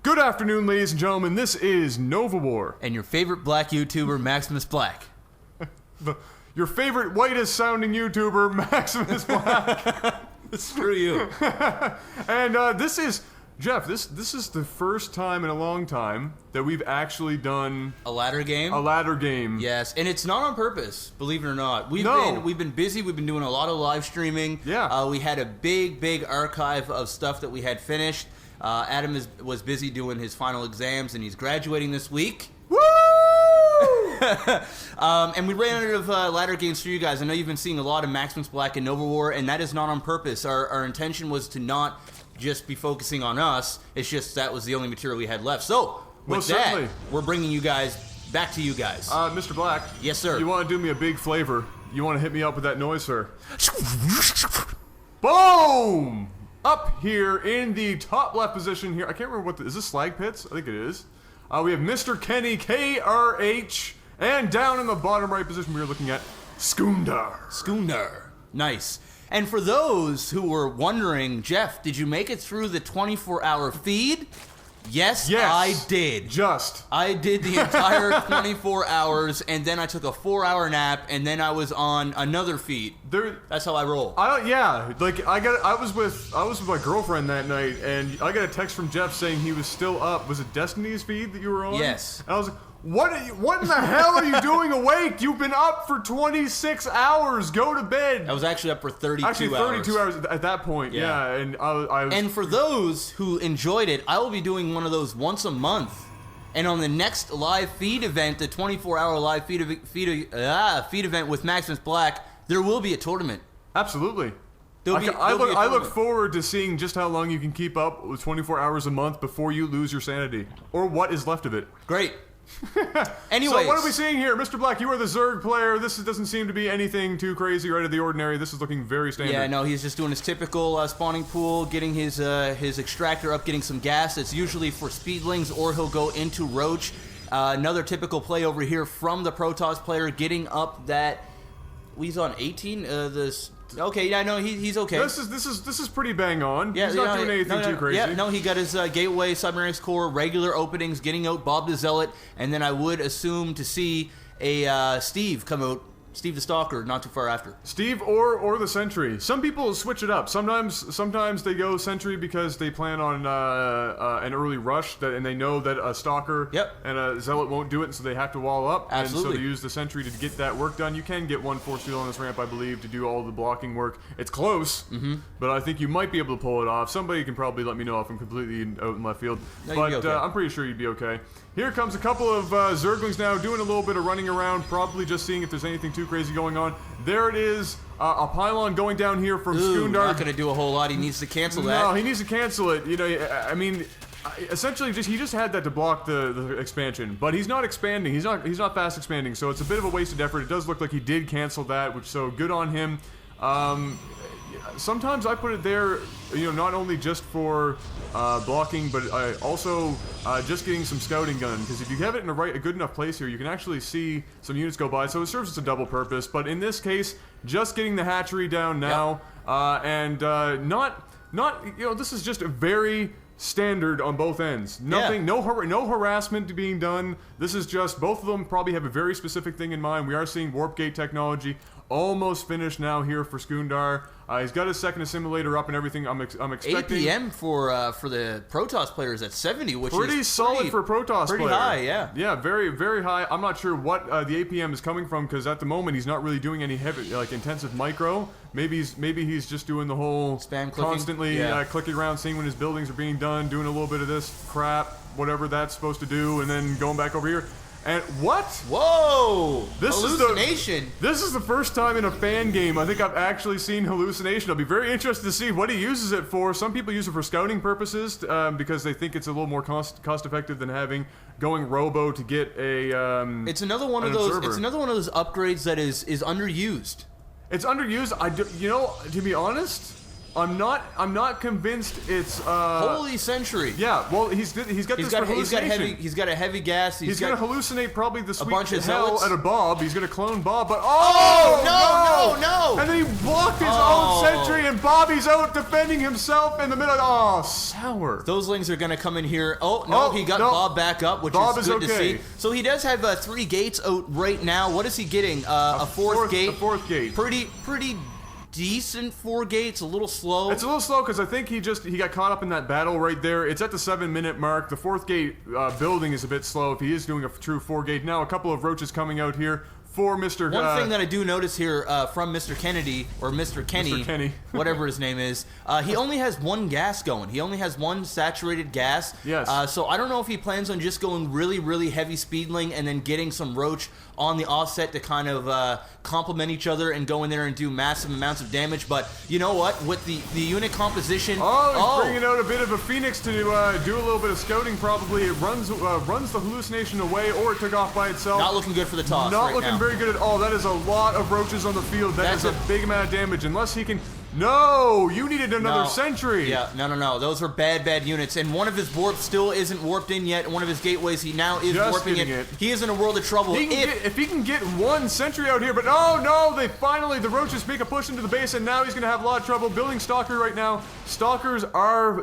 Good afternoon, ladies and gentlemen. This is Nova War. And your favorite black YouTuber, Maximus Black. Your favorite whitest sounding YouTuber, Maximus Black. Screw you. And this is, Jeff, this is the first time in a long time that we've actually done a ladder game. A ladder game. Yes, and it's not on purpose, believe it or not. We've been busy. We've been doing a lot of live streaming. Yeah. We had a big archive of stuff that we had finished. Adam was busy doing his final exams, and he's graduating this week. Woo! And we ran out of ladder games for you guys. I know you've been seeing a lot of Maximus Black and Nova War, and that is not on purpose. Our intention was to not just be focusing on us. It's just that was the only material we had left. So, with that, we're bringing you guys back to you guys. Mr. Black. Yes, sir. You want to do me a big flavor? You want to hit me up with that noise, sir? Boom! Up here in the top left position here, I can't remember is this Slag Pits? I think it is. We have MrKennyKRH, and down in the bottom right position we are looking at sKoundar. sKoundar. Nice. And for those who were wondering, Jeff, did you make it through the 24-hour feed? Yes, I did. I did the entire 24 hours, and then I took a 4-hour nap, and then I was on another feed. That's how I roll. I was with my girlfriend that night, and I got a text from Jeff saying he was still up. Was it Destiny's feed that you were on? Yes. And I was like, what in the hell are you doing awake? You've been up for 26 hours. Go to bed. I was actually up for 32 hours. Actually, 32 hours at that point. Yeah. And I was... And for those who enjoyed it, I will be doing one of those once a month. And on the next live feed event, the 24-hour live feed event with Maximus Black, there will be a tournament. Absolutely. I look forward to seeing just how long you can keep up with 24 hours a month before you lose your sanity. Or what is left of it. Great. Anyways. So what are we seeing here? Mr. Black, you are the Zerg player. This doesn't seem to be anything too crazy or out of the ordinary. This is looking very standard. Yeah, no, he's just doing his typical spawning pool, getting his extractor up, getting some gas. It's usually for speedlings, or he'll go into Roach. Another typical play over here from the Protoss player, getting up that... He's on 18? Okay, yeah, no, he's okay. This is pretty bang on. Yeah, he's not doing anything too crazy. Yeah, no, he got his gateway, submarines core, regular openings, getting out Bob the Zealot, and then I would assume to see a Steve come out, Steve the Stalker, not too far after. Steve or the Sentry. Some people switch it up. Sometimes they go Sentry because they plan on an early rush, and they know that a Stalker and a Zealot won't do it, and so they have to wall up. Absolutely. And so they use the Sentry to get that work done. You can get one force field on this ramp, I believe, to do all the blocking work. It's close, but I think you might be able to pull it off. Somebody can probably let me know if I'm completely out in left field. No, but okay. I'm pretty sure you'd be okay. Here comes a couple of Zerglings now doing a little bit of running around, probably just seeing if there's anything too crazy going on. There it is, a pylon going down here from sKoundar. Not going to do a whole lot. He needs to cancel that. No, he needs to cancel it. You know, I mean, essentially, he just had that to block the expansion, but he's not expanding. He's not fast expanding, so it's a bit of a wasted effort. It does look like he did cancel that, so good on him. Sometimes I put it there, you know, not only just for blocking, but also just getting some scouting gun, because if you have it in a good enough place here, you can actually see some units go by, so it serves as a double purpose. But in this case, just getting the hatchery down now, and not you know, this is just a very standard on both ends. Nothing, no harassment being done. This is just, both of them probably have a very specific thing in mind. We are seeing warp gate technology almost finished now here for sKoundar. He's got his second assimilator up and everything. I'm expecting APM for the Protoss players at 70, which is pretty solid for a Protoss player. Pretty high, yeah. Yeah, very, very high. I'm not sure what the APM is coming from, because at the moment he's not really doing any heavy, like, intensive micro. Maybe he's just doing the whole spam clicking. Constantly clicking around, seeing when his buildings are being done, doing a little bit of this crap, whatever that's supposed to do, and then going back over here. And what? Whoa! Hallucination. This is the first time in a fan game I think I've actually seen hallucination. I'll be very interested to see what he uses it for. Some people use it for scouting purposes because they think it's a little more cost effective than going robo to get a. It's another one of those. It's another one of those upgrades that is underused. It's underused. You know, to be honest, I'm not convinced it's Holy Sentry. Yeah, well he's got hallucination. He's got a heavy gas. He's gonna hallucinate probably the sweet bunch of hell zealots. out of Bob. He's gonna clone Bob, but no! And then he blocked his own sentry, and Bobby's out defending himself in the middle. Oh, sour. Those lings are gonna come in here. Oh no, he got Bob back up, which is good to see. So he does have 3 gates out right now. What is he getting? A fourth gate. A fourth gate. Pretty decent 4 gates. A little slow. It's a little slow because I think he got caught up in that battle right there. It's at the 7-minute mark. The 4th gate building is a bit slow if he is doing a true 4 gate. Now a couple of roaches coming out here for Mr. One thing that I do notice here from Mr. Kennedy, or Mr. Kenny, whatever his name is, he only has 1 gas going. He only has 1 saturated gas. Yes. So I don't know if he plans on just going really, really heavy speedling and then getting some roach on the offset to kind of complement each other and go in there and do massive amounts of damage. But you know what? With the unit composition... He's bringing out a bit of a Phoenix to do a little bit of scouting probably. It runs the hallucination away, or it took off by itself. Not looking good for the toss Not right looking now. very good at all. That is a lot of roaches on the field. That's a big amount of damage. Unless he can... No! You needed another sentry! Yeah, no. Those are bad units. And one of his warps still isn't warped in yet. One of his gateways, he now is Just warping it. He is in a world of trouble. If he can get 1 sentry out here, but oh no! The roaches make a push into the base, and now he's going to have a lot of trouble building Stalker right now. Stalkers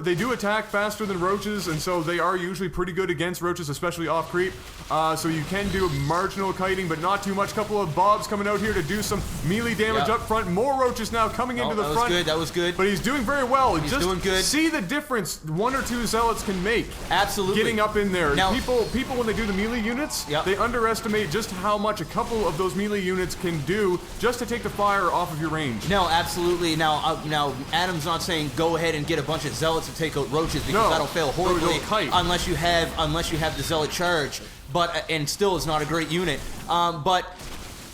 they do attack faster than roaches, and so they are usually pretty good against roaches, especially off creep. So you can do marginal kiting, but not too much. Couple of Bobs coming out here to do some melee damage up front. More roaches now coming into the front. That was good. But he's doing very well. He's doing good. See the difference 1 or 2 zealots can make. Absolutely. Getting up in there. Now, people when they do the melee units, they underestimate just how much a couple of those melee units can do just to take the fire off of your range. No, absolutely. Now Adam's not saying go ahead and get a bunch of zealots to take out roaches, because that'll fail horribly unless you have the zealot charge. And still it's not a great unit. But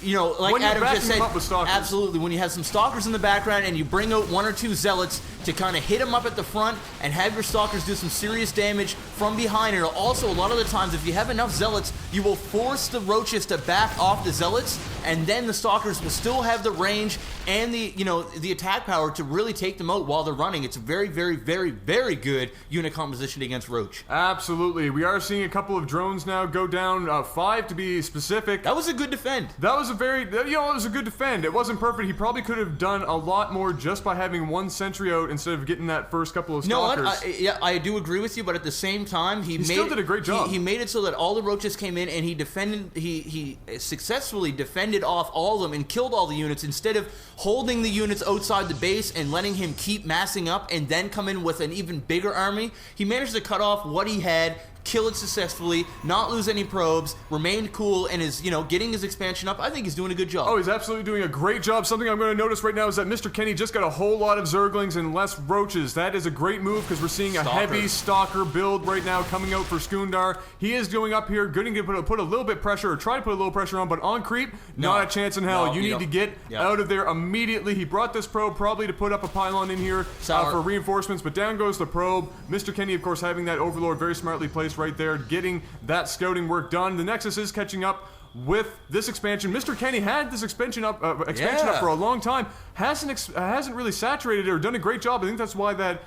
you know, like when Adam just said, absolutely, when you have some stalkers in the background and you bring out 1 or 2 zealots to kind of hit them up at the front and have your stalkers do some serious damage from behind. And also, a lot of the times, if you have enough zealots, you will force the roaches to back off the zealots, and then the stalkers will still have the range and the attack power to really take them out while they're running. It's a very, very, very, very good unit composition against roach. Absolutely. We are seeing a couple of drones now go down, 5 to be specific. That was a good defend. That was it was a good defend. It wasn't perfect. He probably could have done a lot more just by having 1 sentry out instead of getting that first couple of stalkers. No, I do agree with you, but at the same time, he still did a great job. He made it so that all the roaches came in, and he successfully defended off all of them and killed all the units instead of holding the units outside the base and letting him keep massing up and then come in with an even bigger army. He managed to cut off what he had, kill it successfully, not lose any probes, remained cool, and is, getting his expansion up. I think he's doing a good job. Oh, he's absolutely doing a great job. Something I'm going to notice right now is that Mr. Kenny just got a whole lot of Zerglings and less roaches. That is a great move because we're seeing a heavy stalker build right now coming out for sKoundar. He is doing up here, going to put a little bit pressure, or try to put a little pressure on, but on creep, not a chance in hell. You need to get out of there immediately. He brought this probe probably to put up a pylon in here for reinforcements, but down goes the probe. Mr. Kenny, of course, having that overlord very smartly placed right there, getting that scouting work done. The Nexus is catching up with this expansion. Mr. Kenny had this expansion up for a long time. Hasn't really saturated it or done a great job. I think that's why that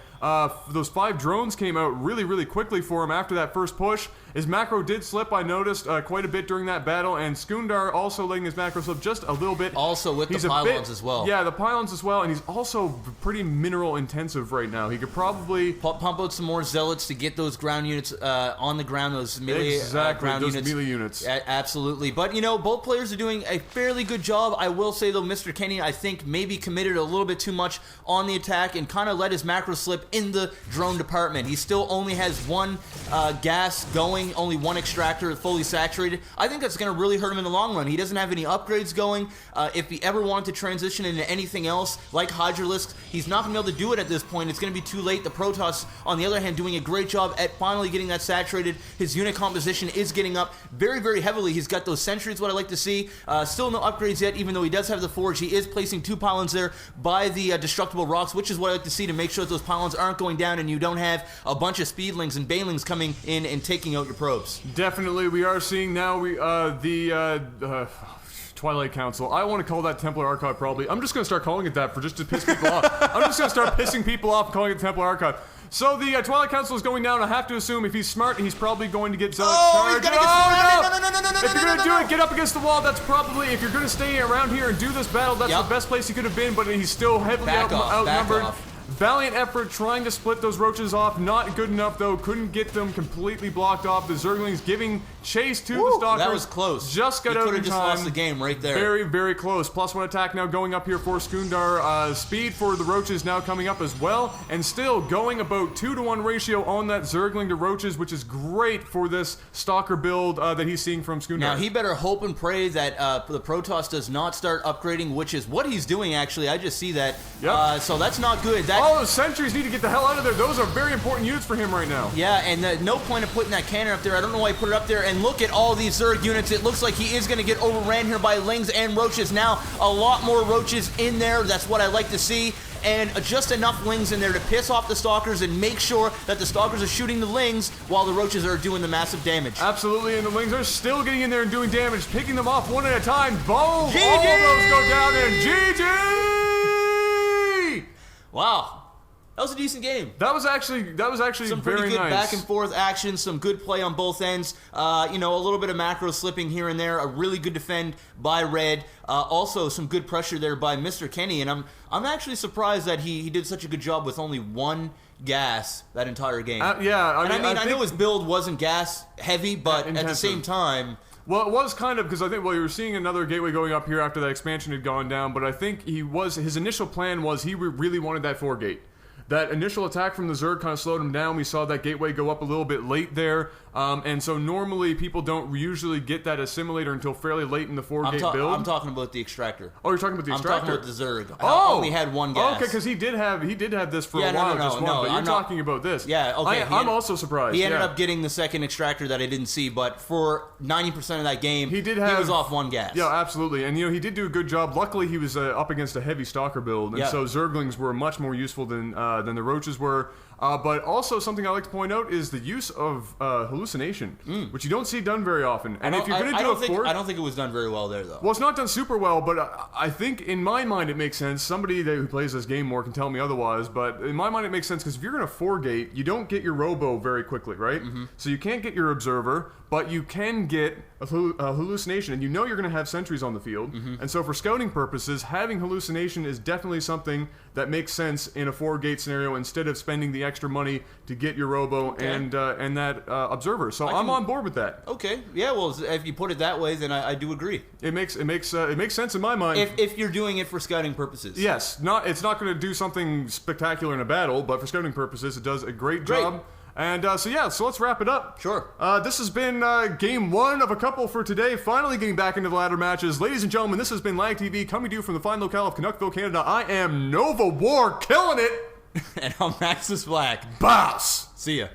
those 5 drones came out really, really quickly for him after that first push. His macro did slip, I noticed, quite a bit during that battle, and sKoundar also letting his macro slip just a little bit. Also with the pylons as well. Yeah, the pylons as well, and he's also pretty mineral intensive right now. He could probably pump out some more zealots to get those ground units on the ground, those melee ground units. Melee units. Absolutely. But, both players are doing a fairly good job. I will say, though, Mr. Kenny, I think, maybe committed a little bit too much on the attack and kind of let his macro slip in the drone department. He still only has 1 gas going, only 1 extractor fully saturated. I think that's going to really hurt him in the long run. He doesn't have any upgrades going. If he ever wanted to transition into anything else, like Hydralisks, he's not going to be able to do it at this point. It's going to be too late. The Protoss, on the other hand, doing a great job at finally getting that saturated. His unit composition is getting up very, very heavily. He's got those sentries, what I like to see. Still no upgrades yet, even though he does have the forge. He is placing 2 pylons there by the destructible rocks, which is what I like to see to make sure that those pylons aren't going down and you don't have a bunch of speedlings and banelings coming in and taking out your probes. Definitely, we are seeing now Twilight Council. I want to call that Templar Archive, probably. I'm just going to start calling it that for just to piss people off. I'm just going to start pissing people off and calling it the Templar Archive. So the Twilight Council is going down. I have to assume if he's smart, he's probably going to get Zealot charged. If you're going to do it, get up against the wall. That's probably, if you're going to stay around here and do this battle, that's the best place he could have been, but he's still heavily outnumbered. Valiant effort trying to split those roaches off. Not good enough, though. Couldn't get them completely blocked off. The Zerglings giving chase to the Stalkers. That was close. Just got out in time. Could have just lost the game right there. Very, very close. +1 attack now going up here for sKoundar. Speed for the roaches now coming up as well. And still going about 2-to-1 ratio on that Zergling to roaches, which is great for this Stalker build that he's seeing from sKoundar. Now, he better hope and pray that the Protoss does not start upgrading, which is what he's doing, actually. I just see that. Yep. So that's not good. All those sentries need to get the hell out of there. Those are very important units for him right now. Yeah, and no point of putting that cannon up there. I don't know why he put it up there. And look at all these Zerg units. It looks like he is going to get overran here by Lings and Roaches. Now, a lot more Roaches in there. That's what I like to see. And just enough Lings in there to piss off the Stalkers and make sure that the Stalkers are shooting the Lings while the Roaches are doing the massive damage. Absolutely, and the Lings are still getting in there and doing damage, picking them off one at a time. Boom! All of those go down, and GG! Wow. That was a decent game. That was actually some very pretty good nice. back and forth action, some good play on both ends. You know, a little bit of macro slipping here and there. A really good defend by Red. Also, some good pressure there by Mr. Kenny. And I'm actually surprised that he did such a good job with only one gas that entire game. Yeah, I know his build wasn't gas heavy, but at the same time. Well, it was kind of, because I think, you were seeing another gateway going up here after that expansion had gone down, but I think his initial plan was he really wanted that 4-gate. That initial attack from the Zerg kind of slowed him down. We saw that gateway go up a little bit late there. And so normally people don't usually get that assimilator until fairly late in the 4-gate build. I'm talking about the extractor. Oh, you're talking about the extractor? I'm talking about the Zerg. I only had one gas. Okay, because he did have this for a while, just one. But you're talking about this. Yeah, okay. I'm also surprised. He ended up getting the second extractor that I didn't see, but for 90% of that game, he was off one gas. Yeah, absolutely. And he did do a good job. Luckily, he was up against a heavy Stalker build, and so Zerglings were much more useful than the Roaches were. But also something I like to point out is the use of hallucination, which you don't see done very often. And if you're going to do I don't think it was done very well there, though. Well, it's not done super well, but I think in my mind it makes sense. Somebody who plays this game more can tell me otherwise, but in my mind it makes sense because if you're going to 4-gate, you don't get your robo very quickly, right? So you can't get your observer, but you can get a hallucination, and you're going to have sentries on the field. And so for scouting purposes, having hallucination is definitely something that makes sense in a 4-gate scenario instead of spending the extra money to get your robo and that observer. So I'm on board with that. Okay, yeah. Well, if you put it that way, then I do agree. It makes sense in my mind. If you're doing it for scouting purposes. Yes, it's not going to do something spectacular in a battle, but for scouting purposes, it does a great job. And so let's wrap it up. Sure. This has been game 1 of a couple for today. Finally getting back into the ladder matches. Ladies and gentlemen, this has been LAGTV coming to you from the fine locale of Canuckville, Canada. I am Nova War, killing it. And I'm Maxis Black. Boss. See ya.